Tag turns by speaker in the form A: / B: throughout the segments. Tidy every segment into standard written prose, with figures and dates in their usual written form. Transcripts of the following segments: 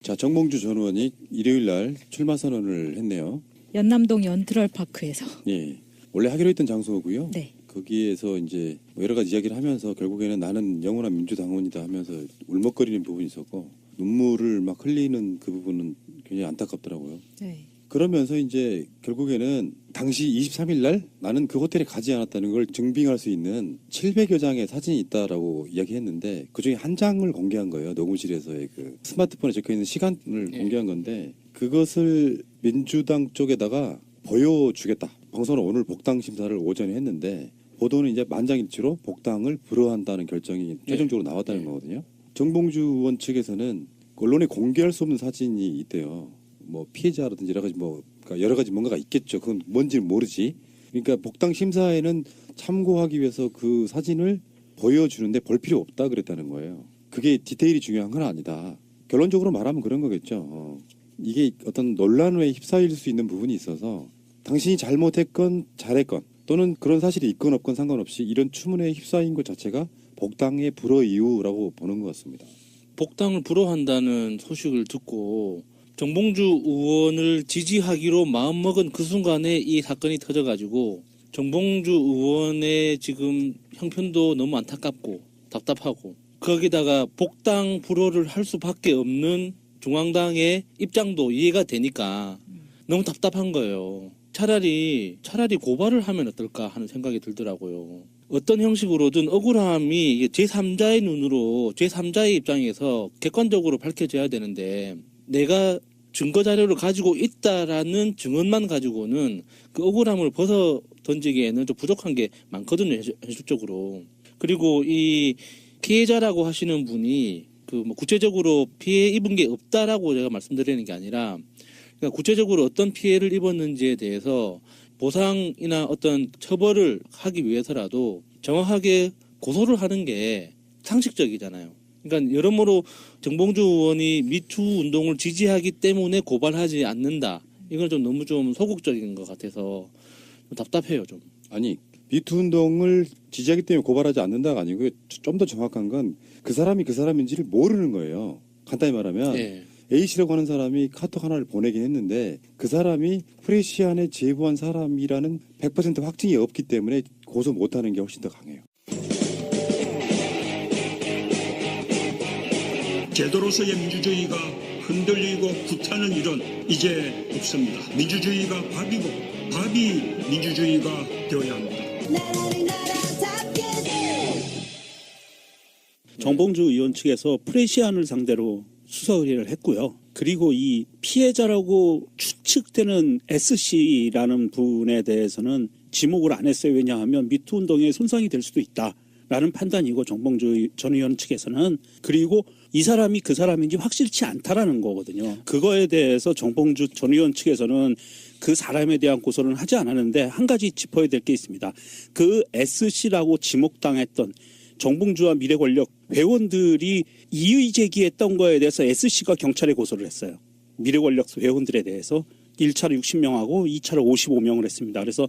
A: 자, 정봉주 전 의원이 일요일 날 출마 선언을 했네요.
B: 연남동 연트럴파크에서.
A: 예. 원래 하기로 했던 장소고요.
B: 네.
A: 거기에서 이제 여러 가지 이야기를 하면서 결국에는 나는 영원한 민주당원이다 하면서 울먹거리는 부분이 있었고 눈물을 막 흘리는 그 부분은 굉장히 안타깝더라고요.
B: 네.
A: 그러면서 이제 결국에는 당시 23일 날 나는 그 호텔에 가지 않았다는 걸 증빙할 수 있는 700여 장의 사진이 있다라고 이야기했는데 그중에 한 장을 공개한 거예요. 녹음실에서의 그 스마트폰에 적혀있는 시간을 공개한 건데 그것을 민주당 쪽에다가 보여주겠다. 방송은 오늘 복당 심사를 오전에 했는데 보도는 이제 만장일치로 복당을 불허한다는 결정이 최종적으로 나왔다는 거거든요. 정봉주 의원 측에서는 언론에 공개할 수 없는 사진이 있대요. 뭐 피해자라든지 여러 가지 그러니까 여러 가지 뭔가가 있겠죠. 그건 뭔지는 모르지. 그러니까 복당 심사에는 참고하기 위해서 그 사진을 보여주는데 볼 필요 없다 그랬다는 거예요. 그게 디테일이 중요한 건 아니다. 결론적으로 말하면 그런 거겠죠. 이게 어떤 논란에 휩싸일 수 있는 부분이 있어서 당신이 잘못했건 잘했건 또는 그런 사실이 있건 없건 상관없이 이런 추문에 휩싸인 것 자체가 복당의 불허 이유라고 보는 것 같습니다.
C: 복당을 불허한다는 소식을 듣고 정봉주 의원을 지지하기로 마음먹은 그 순간에 이 사건이 터져가지고 정봉주 의원의 지금 형편도 너무 안타깝고 답답하고 거기다가 복당 불허를 할 수밖에 없는 중앙당의 입장도 이해가 되니까 너무 답답한 거예요. 차라리 고발을 하면 어떨까 하는 생각이 들더라고요. 어떤 형식으로든 억울함이 제3자의 눈으로 제3자의 입장에서 객관적으로 밝혀져야 되는데 내가 증거자료를 가지고 있다라는 증언만 가지고는 그 억울함을 벗어 던지기에는 좀 부족한 게 많거든요, 현실적으로. 그리고 이 피해자라고 하시는 분이 구체적으로 피해 입은 게 없다라고 제가 말씀드리는 게 아니라 그러니까 구체적으로 어떤 피해를 입었는지에 대해서 보상이나 어떤 처벌을 하기 위해서라도 정확하게 고소를 하는 게 상식적이잖아요. 그러니까 여러모로 정봉주 의원이 미투 운동을 지지하기 때문에 고발하지 않는다. 이건 좀 너무 좀 소극적인 것 같아서 좀 답답해요, 좀.
A: 아니, 미투 운동을 지지하기 때문에 고발하지 않는다가 아니고 좀 더 정확한 건 그 사람이 그 사람인지를 모르는 거예요. 간단히 말하면
C: 네.
A: A씨라고 하는 사람이 카톡 하나를 보내긴 했는데 그 사람이 프레시안에 제보한 사람이라는 100% 확증이 없기 때문에 고소 못하는 게 훨씬 더 강해요.
D: 제도로서의 민주주의가 흔들리고 구타는 일은 이제 없습니다. 민주주의가 밥이고 밥이 민주주의가 되어야 합니다.
E: 정봉주 의원 측에서 프레시안을 상대로 수사 의뢰를 했고요. 그리고 이 피해자라고 추측되는 S씨라는 분에 대해서는 지목을 안 했어요. 왜냐하면 미투 운동에 손상이 될 수도 있다라는 판단이고 정봉주 전 의원 측에서는 그리고 이 사람이 그 사람인지 확실치 않다라는 거거든요. 그거에 대해서 정봉주 전 의원 측에서는 그 사람에 대한 고소는 하지 않았는데 한 가지 짚어야 될 게 있습니다. 그 S씨라고 지목당했던 정봉주와 미래권력 회원들이 이의 제기했던 거에 대해서 S씨가 경찰에 고소를 했어요. 미래권력 회원들에 대해서 1차로 60명하고 2차로 55명을 했습니다. 그래서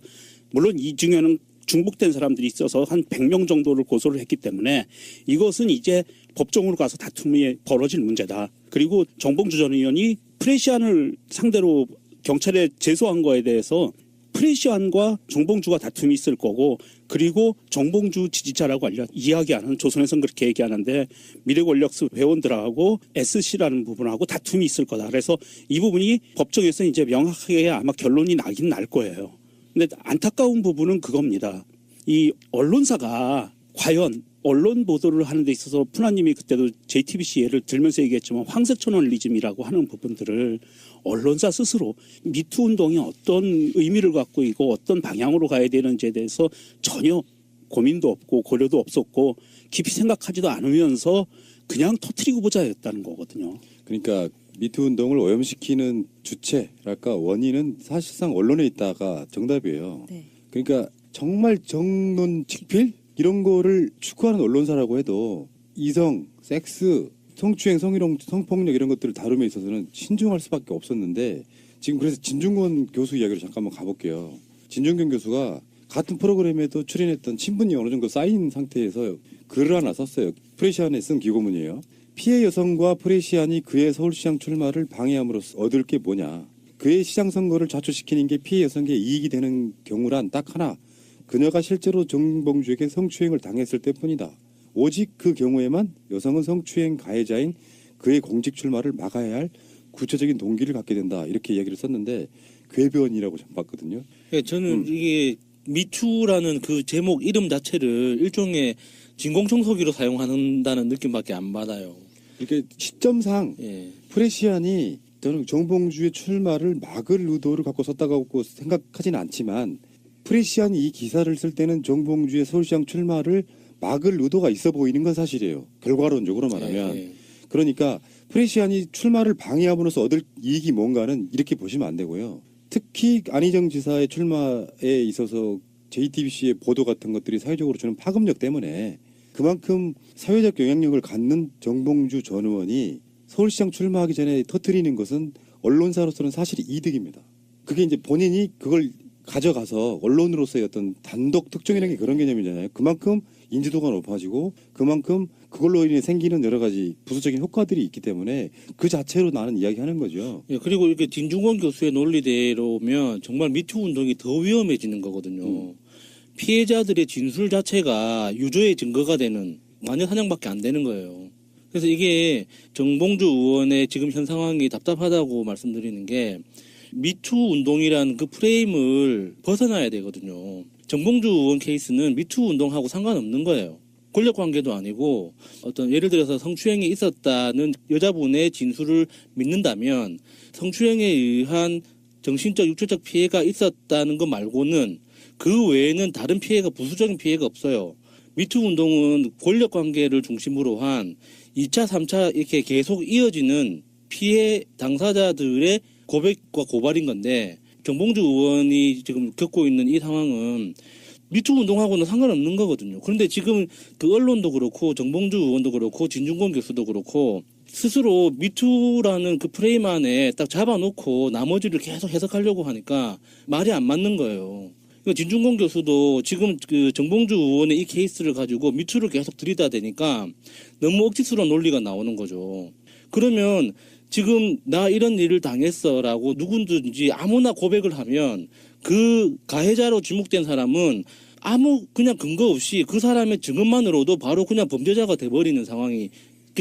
E: 물론 이 중에는 중복된 사람들이 있어서 한 100명 정도를 고소를 했기 때문에 이것은 이제 법정으로 가서 다툼이 벌어질 문제다. 그리고 정봉주 전 의원이 프레시안을 상대로 경찰에 제소한 거에 대해서 프레시안과 정봉주가 다툼이 있을 거고 그리고 정봉주 지지자라고 이야기하는 조선에서는 그렇게 얘기하는데 미래권력수 회원들하고 S씨라는 부분하고 다툼이 있을 거다. 그래서 이 부분이 법정에서 이제 명확하게 아마 결론이 나긴 날 거예요. 근데 안타까운 부분은 그겁니다. 이 언론사가 과연 언론 보도를 하는 데 있어서 푸나님이 그때도 JTBC 예를 들면서 얘기했지만 황색 저널리즘이라고 하는 부분들을 언론사 스스로 미투 운동이 어떤 의미를 갖고 있고 어떤 방향으로 가야 되는지에 대해서 전혀 고민도 없고 고려도 없었고 깊이 생각하지도 않으면서 그냥 터뜨리고 보자였다는 거거든요.
A: 그러니까 미투 운동을 오염시키는 주체랄까 원인은 사실상 언론에 있다가 정답이에요.
B: 네.
A: 그러니까 정말 정론 칙필 이런 거를 추구하는 언론사라고 해도 이성, 섹스, 성추행, 성희롱, 성폭력 이런 것들을 다룸에 있어서는 신중할 수밖에 없었는데 지금 그래서 진중권 교수 이야기로 잠깐만 가볼게요. 진중권 교수가 같은 프로그램에도 출연했던 친분이 어느 정도 쌓인 상태에서 글을 하나 썼어요. 프레시안에 쓴 기고문이에요. 피해 여성과 프레시안이 그의 서울시장 출마를 방해함으로써 얻을 게 뭐냐. 그의 시장 선거를 좌초시키는 게 피해 여성에게 이익이 되는 경우란 딱 하나. 그녀가 실제로 정봉주에게 성추행을 당했을 때뿐이다. 오직 그 경우에만 여성은 성추행 가해자인 그의 공직 출마를 막아야 할 구체적인 동기를 갖게 된다. 이렇게 이야기를 썼는데 궤변이라고 좀 봤거든요.
C: 예, 저는 이게 미투라는 그 제목 이름 자체를 일종의 진공청소기로 사용한다는 느낌밖에 안 받아요.
A: 이렇게 시점상
C: 예.
A: 프레시안이 저는 정봉주의 출마를 막을 의도를 갖고 썼다고 생각하지는 않지만 프레시안이 이 기사를 쓸 때는 정봉주의 서울시장 출마를 막을 의도가 있어 보이는 건 사실이에요. 결과론적으로 말하면.
C: 예.
A: 그러니까 프레시안이 출마를 방해함으로써 얻을 이익이 뭔가는 이렇게 보시면 안 되고요. 특히 안희정 지사의 출마에 있어서 JTBC의 보도 같은 것들이 사회적으로 주는 파급력 때문에 그만큼 사회적 영향력을 갖는 정봉주 전 의원이 서울시장 출마하기 전에 터뜨리는 것은 언론사로서는 사실 이득입니다. 그게 이제 본인이 그걸 가져가서 언론으로서의 어떤 단독 특종이라는 게 그런 개념이잖아요. 그만큼 인지도가 높아지고 그만큼 그걸로 인해 생기는 여러 가지 부수적인 효과들이 있기 때문에 그 자체로 나는 이야기하는 거죠.
C: 예, 그리고 이렇게 진중권 교수의 논리대로면 정말 미투 운동이 더 위험해지는 거거든요. 피해자들의 진술 자체가 유죄의 증거가 되는 마녀 사냥밖에 안 되는 거예요. 그래서 이게 정봉주 의원의 지금 현 상황이 답답하다고 말씀드리는 게 미투 운동이라는 그 프레임을 벗어나야 되거든요. 정봉주 의원 케이스는 미투 운동하고 상관없는 거예요. 권력 관계도 아니고 어떤 예를 들어서 성추행이 있었다는 여자분의 진술을 믿는다면 성추행에 의한 정신적 육체적 피해가 있었다는 것 말고는 그 외에는 다른 피해가 부수적인 피해가 없어요. 미투 운동은 권력 관계를 중심으로 한 2차, 3차 이렇게 계속 이어지는 피해 당사자들의 고백과 고발인 건데 정봉주 의원이 지금 겪고 있는 이 상황은 미투 운동하고는 상관없는 거거든요. 그런데 지금 그 언론도 그렇고 정봉주 의원도 그렇고 진중권 교수도 그렇고 스스로 미투라는 그 프레임 안에 딱 잡아놓고 나머지를 계속 해석하려고 하니까 말이 안 맞는 거예요. 진중권 교수도 지금 그 정봉주 의원의 이 케이스를 가지고 미투를 계속 들이다 대니까 너무 억지스러운 논리가 나오는 거죠. 그러면 지금 나 이런 일을 당했어라고 누구든지 아무나 고백을 하면 그 가해자로 지목된 사람은 아무 그냥 근거 없이 그 사람의 증언만으로도 바로 그냥 범죄자가 돼버리는 상황이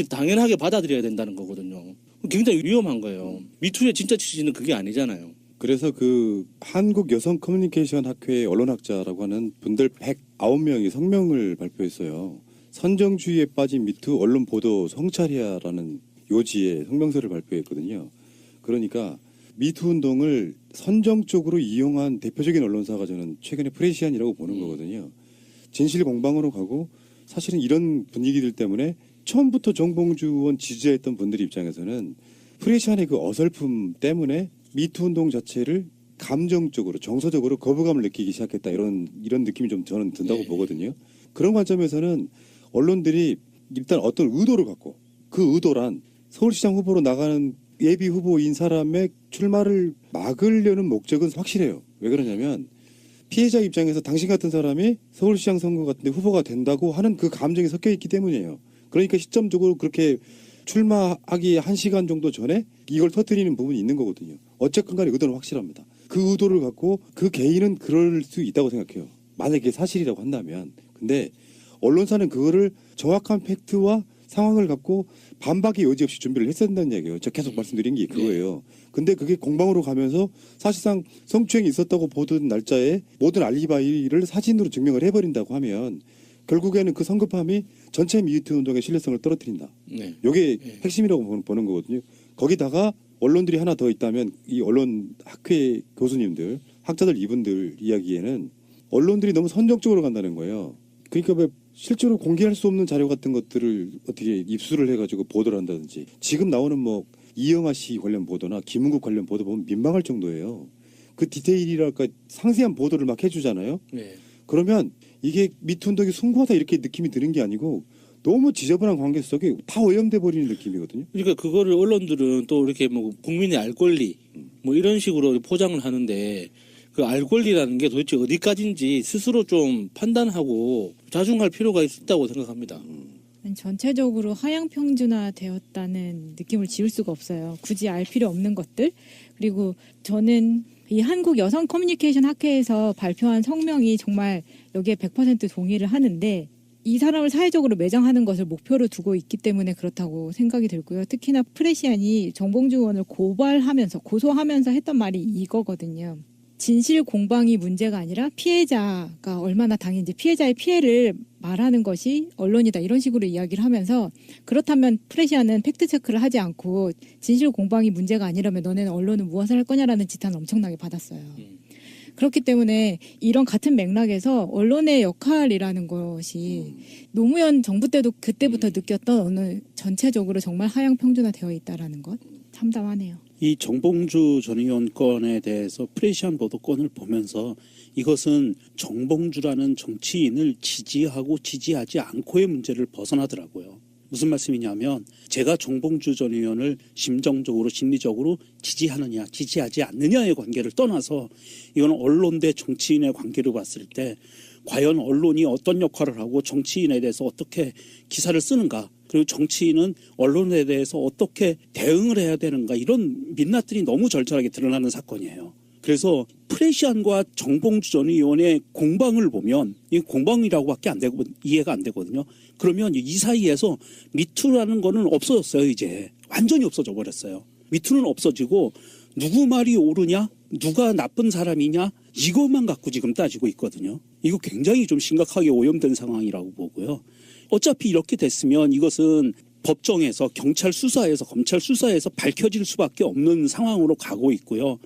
C: 당연하게 받아들여야 된다는 거거든요. 굉장히 위험한 거예요. 미투의 진짜 취지는 그게 아니잖아요.
A: 그래서 그 한국 여성 커뮤니케이션 학회의 언론학자라고 하는 분들 109명이 성명을 발표했어요. 선정주의에 빠진 미투 언론 보도 성찰이야라는 요지의 성명서를 발표했거든요. 그러니까 미투 운동을 선정적으로 이용한 대표적인 언론사가 저는 최근에 프레시안이라고 보는 거거든요. 진실 공방으로 가고 사실은 이런 분위기들 때문에 처음부터 정봉주 의원 지지했던 분들 입장에서는 프레시안의 그 어설픔 때문에 미투 운동 자체를 감정적으로 정서적으로 거부감을 느끼기 시작했다 이런 느낌이 좀 저는 든다고 보거든요. 그런 관점에서는 언론들이 일단 어떤 의도를 갖고 그 의도란 서울시장 후보로 나가는 예비 후보인 사람의 출마를 막으려는 목적은 확실해요. 왜 그러냐면 피해자 입장에서 당신 같은 사람이 서울시장 선거 같은데 후보가 된다고 하는 그 감정이 섞여 있기 때문이에요. 그러니까 시점적으로 그렇게 출마하기 1시간 정도 전에 이걸 터뜨리는 부분이 있는 거거든요. 어쨌건 간에 의도는 확실합니다. 그 의도를 갖고 그 개인은 그럴 수 있다고 생각해요. 만약에 사실이라고 한다면. 근데 언론사는 그거를 정확한 팩트와 상황을 갖고 반박의 여지 없이 준비를 했어야 된다는 얘기예요. 제가 계속 말씀드린 게 그거예요. 근데 그게 공방으로 가면서 사실상 성추행이 있었다고 보던 날짜에 모든 알리바이를 사진으로 증명을 해버린다고 하면 결국에는 그 성급함이 전체 미투 운동의 신뢰성을 떨어뜨린다.
C: 네.
A: 이게 핵심이라고 보는 거거든요. 거기다가 언론들이 하나 더 있다면 이 언론 학회 교수님들, 학자들 이분들 이야기에는 언론들이 너무 선정적으로 간다는 거예요. 그러니까 왜 실제로 공개할 수 없는 자료 같은 것들을 어떻게 입수를 해가지고 보도를 한다든지 지금 나오는 뭐 이영하 씨 관련 보도나 김은국 관련 보도 보면 민망할 정도예요. 그 디테일이랄까 상세한 보도를 막 해주잖아요.
C: 네.
A: 그러면 이게 미투 운동이 숭고하다 이렇게 느낌이 드는 게 아니고 너무 지저분한 관계 속에 다 오염돼 버리는 느낌이거든요.
C: 그러니까 그거를 언론들은 또 이렇게 뭐 국민의 알 권리 뭐 이런 식으로 포장을 하는데 그 알 권리라는 게 도대체 어디까지인지 스스로 좀 판단하고 자중할 필요가 있다고 생각합니다.
B: 전체적으로 하향 평준화되었다는 느낌을 지울 수가 없어요. 굳이 알 필요 없는 것들. 그리고 저는 이 한국 여성 커뮤니케이션 학회에서 발표한 성명이 정말 여기에 100% 동의를 하는데 이 사람을 사회적으로 매장하는 것을 목표로 두고 있기 때문에 그렇다고 생각이 들고요. 특히나 프레시안이 정봉주 의원을 고소하면서 했던 말이 이거거든요. 진실 공방이 문제가 아니라 피해자가 얼마나 당연히 이제 피해자의 피해를 말하는 것이 언론이다 이런 식으로 이야기를 하면서 그렇다면 프레시안은 팩트 체크를 하지 않고 진실 공방이 문제가 아니라면 너네는 언론은 무엇을 할 거냐라는 지탄을 엄청나게 받았어요. 그렇기 때문에 이런 같은 맥락에서 언론의 역할이라는 것이 노무현 정부 때도 그때부터 느꼈던 어느 전체적으로 정말 하향 평준화되어 있다라는 것 참담하네요.
E: 이 정봉주 전 의원 건에 대해서 프레시안 보도권을 보면서 이것은 정봉주라는 정치인을 지지하고 지지하지 않고의 문제를 벗어나더라고요. 무슨 말씀이냐면 제가 정봉주 전 의원을 심정적으로 심리적으로 지지하느냐 지지하지 않느냐의 관계를 떠나서 이건 언론 대 정치인의 관계로 봤을 때 과연 언론이 어떤 역할을 하고 정치인에 대해서 어떻게 기사를 쓰는가 그리고 정치인은 언론에 대해서 어떻게 대응을 해야 되는가 이런 민낯들이 너무 절절하게 드러나는 사건이에요. 그래서 프레시안과 정봉주 전 의원의 공방을 보면 이 공방이라고밖에 안 되고 이해가 안 되거든요. 그러면 이 사이에서 미투라는 거는 없어졌어요. 이제 완전히 없어져 버렸어요. 미투는 없어지고 누구 말이 옳으냐 누가 나쁜 사람이냐 이것만 갖고 지금 따지고 있거든요. 이거 굉장히 좀 심각하게 오염된 상황이라고 보고요. 어차피 이렇게 됐으면 이것은 법정에서 경찰 수사에서 검찰 수사에서 밝혀질 수밖에 없는 상황으로 가고 있고요.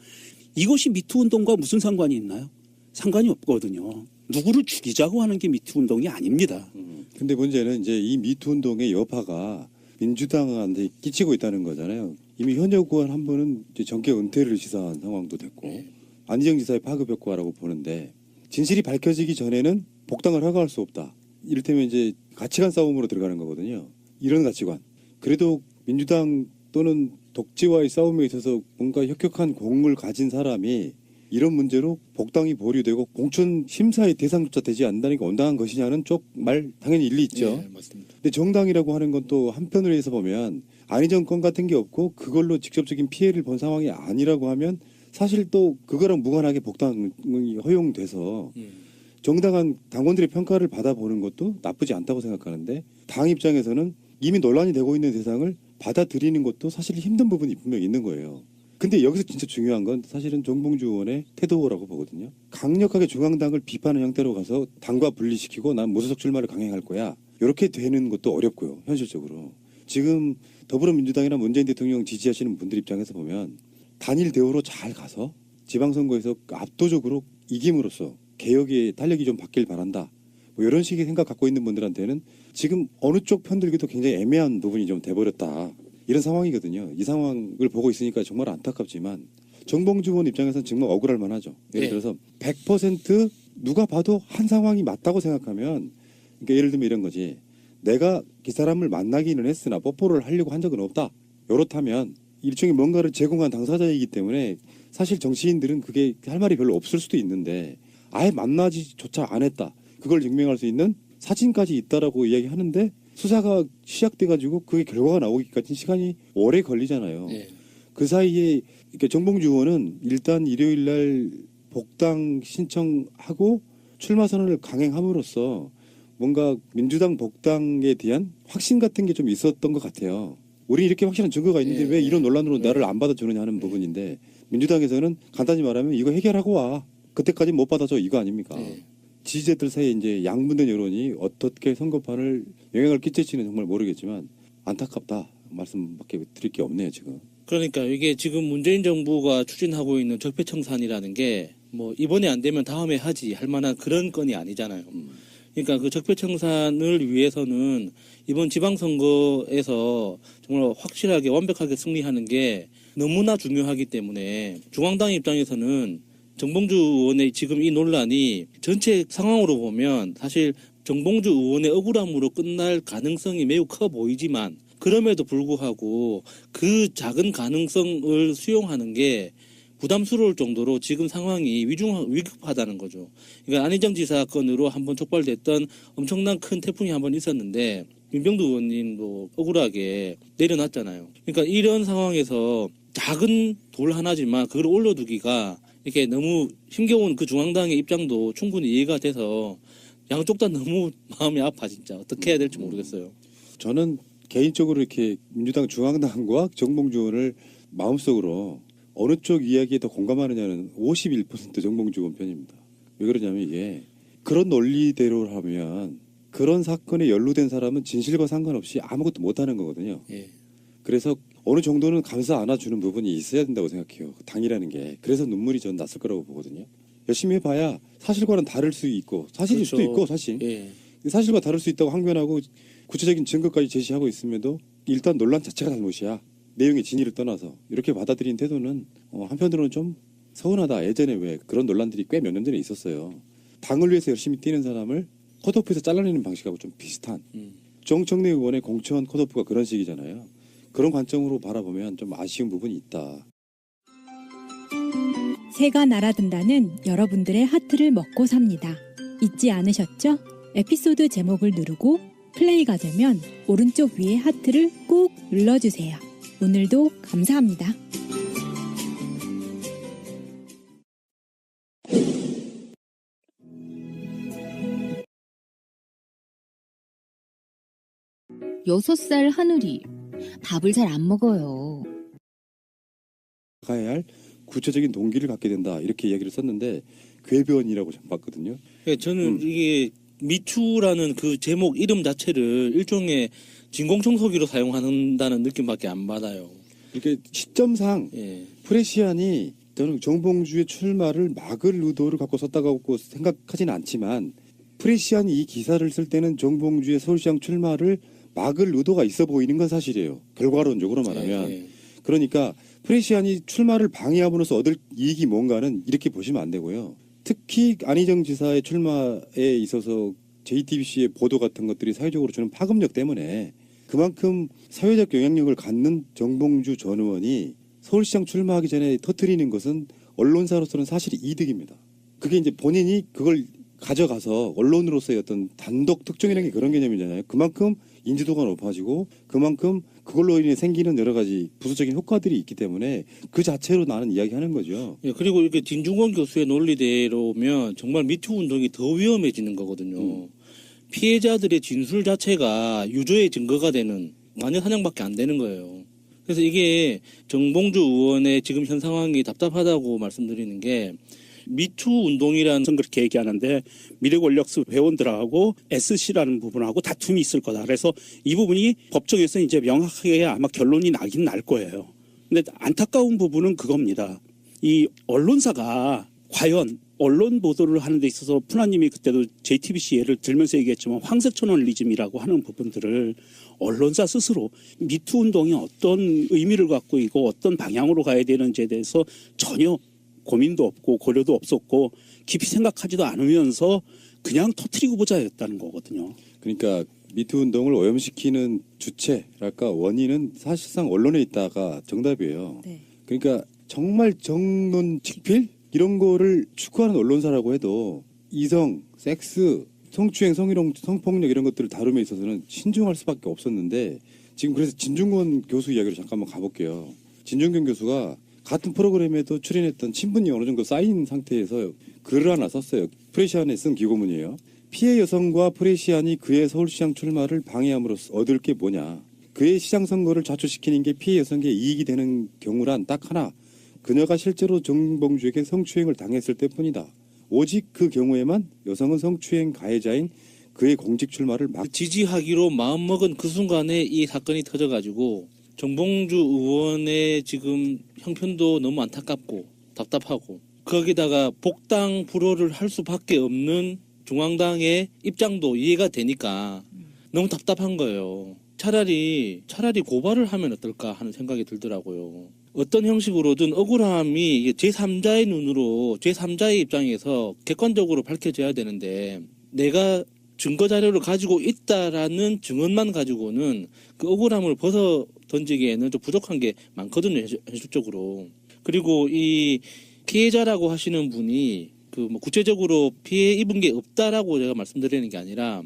E: 이것이 미투 운동과 무슨 상관이 있나요? 상관이 없거든요. 누구를 죽이자고 하는 게 미투 운동이 아닙니다.
A: 근데 문제는 이제 이 미투 운동의 여파가 민주당한테 끼치고 있다는 거잖아요. 이미 현역 의원 한 분은 이제 정계 은퇴를 시사한 상황도 됐고 안희정 지사의 파급 효과라고 보는데 진실이 밝혀지기 전에는 복당을 허가할 수 없다. 이를테면 이제 가치관 싸움으로 들어가는 거거든요. 이런 가치관. 그래도 민주당 또는 독재와의 싸움에 있어서 뭔가 혁혁한 공을 가진 사람이 이런 문제로 복당이 보류되고 공천 심사의 대상조차 되지 않는다는 게 온당한 것이냐는 쪽 말 당연히 일리 있죠.
C: 네, 맞습니다.
A: 근데 정당이라고 하는 건 또 한편으로 해서 보면 안희정 건 같은 게 없고 그걸로 직접적인 피해를 본 상황이 아니라고 하면 사실 또 그거랑 무관하게 복당이 허용돼서 정당한 당원들의 평가를 받아보는 것도 나쁘지 않다고 생각하는데 당 입장에서는 이미 논란이 되고 있는 대상을 받아들이는 것도 사실 힘든 부분이 분명히 있는 거예요. 근데 여기서 진짜 중요한 건 사실은 정봉주 의원의 태도라고 보거든요. 강력하게 중앙당을 비판하는 형태로 가서 당과 분리시키고 난 무소속 출마를 강행할 거야. 이렇게 되는 것도 어렵고요. 현실적으로. 지금 더불어민주당이나 문재인 대통령 지지하시는 분들 입장에서 보면 단일 대우로 잘 가서 지방선거에서 압도적으로 이김으로써 개혁의 탄력이 좀 받길 바란다. 뭐 이런 식의 생각 갖고 있는 분들한테는 지금 어느 쪽 편들기도 굉장히 애매한 부분이 좀 돼버렸다. 이런 상황이거든요. 이 상황을 보고 있으니까 정말 안타깝지만 정봉주 의원 입장에서는 정말 억울할 만하죠. 예를 들어서 100% 누가 봐도 한 상황이 맞다고 생각하면 그러니까 예를 들면 이런 거지. 내가 그 사람을 만나기는 했으나 뽀뽀를 하려고 한 적은 없다. 이렇다면 일종의 뭔가를 제공한 당사자이기 때문에 사실 정치인들은 그게 할 말이 별로 없을 수도 있는데 아예 만나지조차 안 했다. 그걸 증명할 수 있는 사진까지 있다라고 이야기하는데 수사가 시작돼가지고 그게 결과가 나오기까지 시간이 오래 걸리잖아요.
C: 네.
A: 그 사이에 그러니까 정봉주 의원은 일단 일요일 날 복당 신청하고 출마 선언을 강행함으로써 뭔가 민주당 복당에 대한 확신 같은 게 좀 있었던 것 같아요. 우리 이렇게 확실한 증거가 있는데 왜 이런 논란으로 나를 안 받아주느냐 하는 부분인데 민주당에서는 간단히 말하면 이거 해결하고 와. 그때까지 못 받아줘 이거 아닙니까? 지지자들 사이에 이제 양분된 여론이 어떻게 선거판을 영향을 끼칠지는 정말 모르겠지만 안타깝다 말씀밖에 드릴 게 없네요 지금.
C: 그러니까 이게 지금 문재인 정부가 추진하고 있는 적폐청산이라는 게 뭐 이번에 안 되면 다음에 하지 할 만한 그런 건이 아니잖아요. 그러니까 그 적폐청산을 위해서는 이번 지방선거에서 정말 확실하게 완벽하게 승리하는 게 너무나 중요하기 때문에 중앙당 입장에서는 정봉주 의원의 지금 이 논란이 전체 상황으로 보면 사실 정봉주 의원의 억울함으로 끝날 가능성이 매우 커 보이지만 그럼에도 불구하고 그 작은 가능성을 수용하는 게 부담스러울 정도로 지금 상황이 위급하다는 거죠. 그러니까 안희정 지사 건으로 한번 촉발됐던 엄청난 큰 태풍이 한번 있었는데 민병두 의원님도 억울하게 내려놨잖아요. 그러니까 이런 상황에서 작은 돌 하나지만 그걸 올려두기가 이렇게 너무 힘겨운 그 중앙당의 입장도 충분히 이해가 돼서 양쪽 다 너무 마음이 아파 진짜. 어떻게 해야 될지 모르겠어요.
A: 저는 개인적으로 이렇게 민주당 중앙당과 정봉주 의원을 마음속으로 어느 쪽 이야기에 더 공감하느냐는 51% 정봉주 의원 편입니다. 왜 그러냐면 이게 그런 논리대로 하면 그런 사건에 연루된 사람은 진실과 상관없이 아무것도 못하는 거거든요.
C: 예.
A: 그래서 어느 정도는 감싸 안아주는 부분이 있어야 된다고 생각해요. 당이라는 게. 그래서 눈물이 전 났을 거라고 보거든요. 열심히 해봐야 사실과는 다를 수 있고 사실일
C: 그렇죠.
A: 수도 있고 사실.
C: 예.
A: 사실과 다를 수 있다고 항변하고 구체적인 증거까지 제시하고 있음에도 일단 논란 자체가 잘못이야. 내용의 진위를 떠나서 이렇게 받아들인 태도는 한편으로는 좀 서운하다. 예전에 왜 그런 논란들이 꽤 몇 년 전에 있었어요. 당을 위해서 열심히 뛰는 사람을 컷오프에서 잘라내는 방식하고 좀 비슷한. 정청래 의원의 공천 컷오프가 그런 식이잖아요. 그런 관점으로 바라보면 좀 아쉬운 부분이 있다.
B: 새가 날아든다는 여러분들의 하트를 먹고 삽니다. 잊지 않으셨죠? 에피소드 제목을 누르고 플레이가 되면 오른쪽 위에 하트를 꾹 눌러주세요. 오늘도 감사합니다.
F: 여섯 살 하늘이 밥을 잘 안 먹어요.
A: 가야 할 구체적인 동기를 갖게 된다. 이렇게 이야기를 썼는데 궤변이라고 좀 봤거든요.
C: 예, 저는 이게 미투라는 그 제목 이름 자체를 일종의 진공청소기로 사용한다는 느낌밖에 안 받아요.
A: 이렇게 시점상
C: 예.
A: 프레시안이 저는 정봉주의 출마를 막을 의도를 갖고 썼다고 생각하지는 않지만 프레시안이 이 기사를 쓸 때는 정봉주의 서울시장 출마를 막을 의도가 있어 보이는 건 사실이에요. 결과론적으로 말하면.
C: 예.
A: 그러니까 프레시안이 출마를 방해함으로써 얻을 이익이 뭔가는 이렇게 보시면 안 되고요. 특히 안희정 지사의 출마에 있어서 JTBC의 보도 같은 것들이 사회적으로 주는 파급력 때문에 그만큼 사회적 영향력을 갖는 정봉주 전 의원이 서울시장 출마하기 전에 터뜨리는 것은 언론사로서는 사실 이득입니다. 그게 이제 본인이 그걸 가져가서 언론으로서의 어떤 단독 특종이라는 게 그런 개념이잖아요. 그만큼 인지도가 높아지고 그만큼 그걸로 인해 생기는 여러 가지 부수적인 효과들이 있기 때문에 그 자체로 나는 이야기하는 거죠.
C: 예, 그리고 이렇게 진중권 교수의 논리대로면 정말 미투 운동이 더 위험해지는 거거든요. 피해자들의 진술 자체가 유죄의 증거가 되는 완전 사냥밖에 안 되는 거예요. 그래서 이게 정봉주 의원의 지금 현 상황이 답답하다고 말씀드리는 게 미투 운동이란
E: 저는 그렇게 얘기하는데 미래권력수 회원들하고 SC라는 부분하고 다툼이 있을 거다. 그래서 이 부분이 법정에서 이제 명확하게 아마 결론이 나긴 날 거예요. 근데 안타까운 부분은 그겁니다. 이 언론사가 과연 언론 보도를 하는 데 있어서 푸나님이 그때도 JTBC 예를 들면서 얘기했지만 황색 저널리즘이라고 하는 부분들을 언론사 스스로 미투 운동이 어떤 의미를 갖고 있고 어떤 방향으로 가야 되는지에 대해서 전혀 고민도 없고 고려도 없었고 깊이 생각하지도 않으면서 그냥 터트리고 보자였다는 거거든요.
A: 그러니까 미투 운동을 오염시키는 주체랄까 원인은 사실상 언론에 있다가 정답이에요.
B: 네.
A: 그러니까 정말 정론 직필 이런 거를 추구하는 언론사라고 해도 이성, 섹스, 성추행, 성희롱, 성폭력 이런 것들을 다룸에 있어서는 신중할 수밖에 없었는데 지금 그래서 진중권 교수 이야기로 잠깐만 가볼게요. 진중권 교수가 같은 프로그램에도 출연했던 친분이 어느 정도 쌓인 상태에서 글을 하나 썼어요. 프레시안에 쓴 기고문이에요. 피해 여성과 프레시안이 그의 서울시장 출마를 방해함으로써 얻을 게 뭐냐. 그의 시장 선거를 좌초시키는 게 피해 여성에게 이익이 되는 경우란 딱 하나. 그녀가 실제로 정봉주에게 성추행을 당했을 때뿐이다. 오직 그 경우에만 여성은 성추행 가해자인 그의 공직 출마를
C: 지지하기로 마음먹은 그 순간에 이 사건이 터져가지고 정봉주 의원의 지금 형편도 너무 안타깝고 답답하고 거기다가 복당 불허를 할 수밖에 없는 중앙당의 입장도 이해가 되니까 너무 답답한 거예요. 차라리 고발을 하면 어떨까 하는 생각이 들더라고요. 어떤 형식으로든 억울함이 제3자의 눈으로 제3자의 입장에서 객관적으로 밝혀져야 되는데 내가 증거 자료를 가지고 있다라는 증언만 가지고는 그 억울함을 벗어 던지기에는 좀 부족한 게 많거든요, 현실적으로. 그리고 이 피해자라고 하시는 분이 그 뭐 구체적으로 피해 입은 게 없다라고 제가 말씀드리는 게 아니라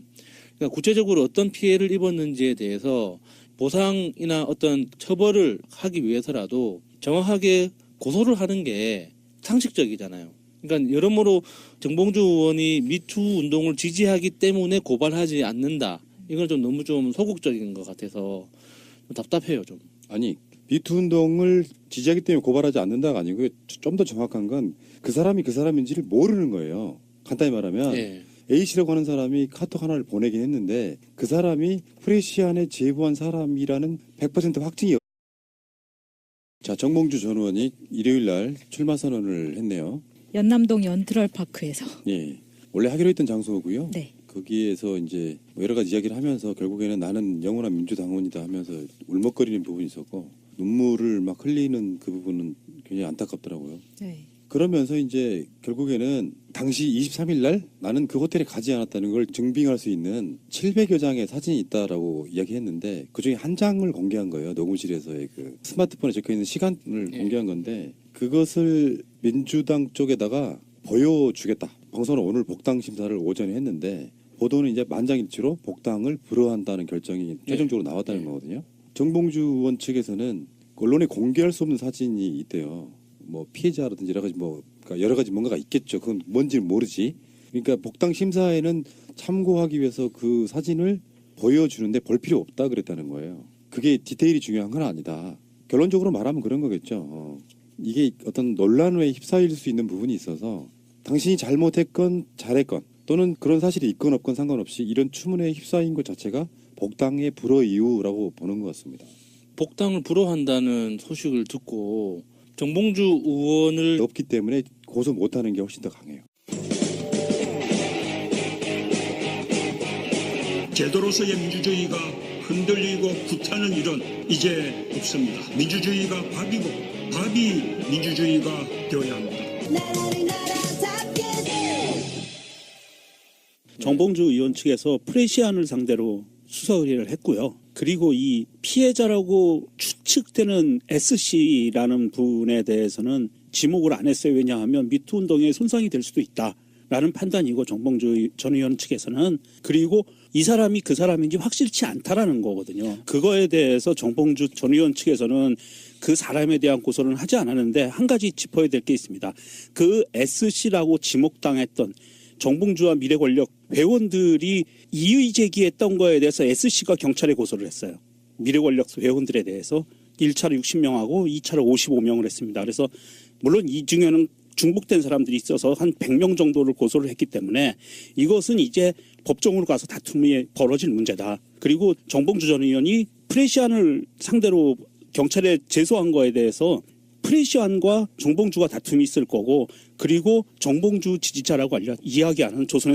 C: 그러니까 구체적으로 어떤 피해를 입었는지에 대해서 보상이나 어떤 처벌을 하기 위해서라도 정확하게 고소를 하는 게 상식적이잖아요. 그러니까 여러모로 정봉주 의원이 미투 운동을 지지하기 때문에 고발하지 않는다. 이건 좀 너무 좀 소극적인 것 같아서 좀 답답해요, 좀.
A: 아니 미투 운동을 지지하기 때문에 고발하지 않는다가 아니고 좀 더 정확한 건 그 사람이 그 사람인지를 모르는 거예요. 간단히 말하면
C: 예.
A: A씨라고 하는 사람이 카톡 하나를 보내긴 했는데 그 사람이 프레시안에 제보한 사람이라는 100% 확증이 자, 정봉주 전 의원이 일요일 날 출마 선언을 했네요.
B: 연남동 연트럴파크에서.
A: 예. 원래 하기로 했던 장소고요.
B: 네.
A: 거기에서 이제 뭐 여러 가지 이야기를 하면서 결국에는 나는 영원한 민주당원이다 하면서 울먹거리는 부분이 있었고 눈물을 막 흘리는 그 부분은 굉장히 안타깝더라고요.
B: 네.
A: 그러면서 이제 결국에는 당시 23일 날 나는 그 호텔에 가지 않았다는 걸 증빙할 수 있는 700여 장의 사진이 있다라고 이야기했는데 그중에 한 장을 공개한 거예요. 녹음실에서의 그 스마트폰에 적혀있는 시간을
C: 예.
A: 공개한 건데 그것을 민주당 쪽에다가 보여주겠다. 방송은 오늘 복당 심사를 오전에 했는데 보도는 이제 만장일치로 복당을 불허한다는 결정이 최종적으로 나왔다는
C: 예.
A: 거거든요. 정봉주 의원 측에서는 언론에 공개할 수 없는 사진이 있대요. 뭐 피해자라든지 여러 가지 그러니까 여러 가지 뭔가가 있겠죠. 그건 뭔지는 모르지. 그러니까 복당 심사에는 참고하기 위해서 그 사진을 보여주는데 볼 필요 없다 그랬다는 거예요. 그게 디테일이 중요한 건 아니다. 결론적으로 말하면 그런 거겠죠. 이게 어떤 논란에 휩싸일 수 있는 부분이 있어서 당신이 잘못했건 잘했건 또는 그런 사실이 있건 없건 상관없이 이런 추문에 휩싸인 것 자체가 복당의 불허 이유라고 보는 것 같습니다.
C: 복당을 불허한다는 소식을 듣고 정봉주 의원을
A: 없기 때문에 고소 못하는 게 훨씬 더 강해요.
D: 제도로서의 민주주의가 흔들리고 구타는 일은 이제 없습니다. 민주주의가 밥이고 밥이 민주주의가 되어야 합니다.
E: 정봉주 의원 측에서 프레시안을 상대로 수사 의뢰를 했고요. 그리고 이 피해자라고 추측되는 S씨라는 분에 대해서는 지목을 안 했어요. 왜냐하면 미투 운동에 손상이 될 수도 있다라는 판단이고 정봉주 전 의원 측에서는 그리고 이 사람이 그 사람인지 확실치 않다라는 거거든요. 그거에 대해서 정봉주 전 의원 측에서는 그 사람에 대한 고소는 하지 않았는데 한 가지 짚어야 될 게 있습니다. 그 S씨라고 지목당했던 정봉주와 미래권력 회원들이 이의 제기했던 거에 대해서 S씨가 경찰에 고소를 했어요. 미래권력 회원들에 대해서 1차로 60명하고 2차로 55명을 했습니다. 그래서 물론 이 중에는 중복된 사람들이 있어서 한 100명 정도를 고소를 했기 때문에 이것은 이제 법정으로 가서 다툼이 벌어질 문제다. 그리고 정봉주 전 의원이 프레시안을 상대로 경찰에 제소한 거에 대해서 프레시안과 정봉주가 다툼이 있을 거고 그리고 정봉주 지지자라고 이야기하는 조선의